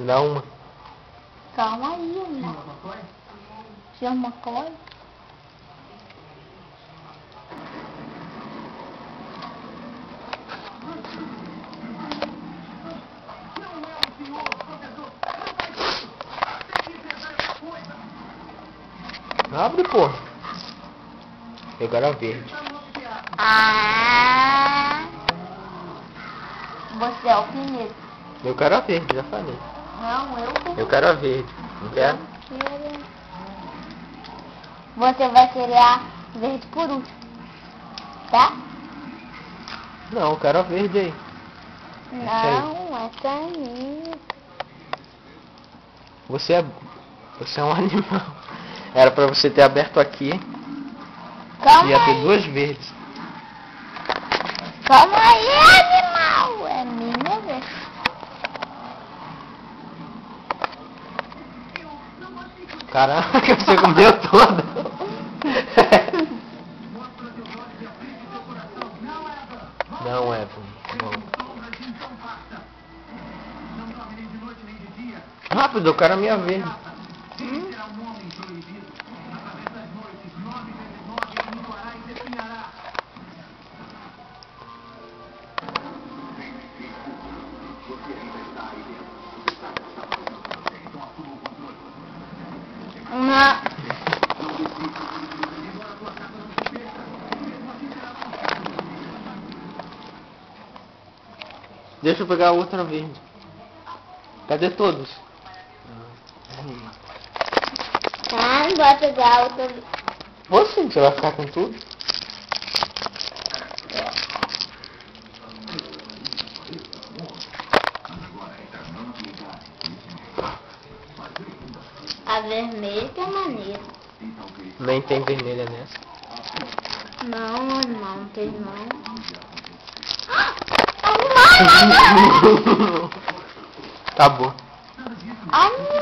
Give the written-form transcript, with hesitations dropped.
Dá uma. Calma aí, amor. Chama uma coisa. Abre, porra. Eu quero a verde. Ah! Você é alfinete. Eu quero a verde, já falei. Não, eu quero. Eu quero a verde. Não quero? Você vai querer a verde por último. Tá? Não, eu quero a verde aí. Não, essa é minha. Você é um animal. Era pra você ter aberto aqui. Calma Ia ter aí. duas verdes. Calma aí, animal. É minha vez. Caraca, você comeu toda. Não, Evan. Não. Rápido, eu quero a minha verde. Uma. Deixa eu pegar a outra verde. Cadê todos? Tá, vai pegar outra. Você vai ficar com tudo? A vermelha que é maneira. Nem tem vermelha nessa. Não, animal, não tem não. Acabou. Animal!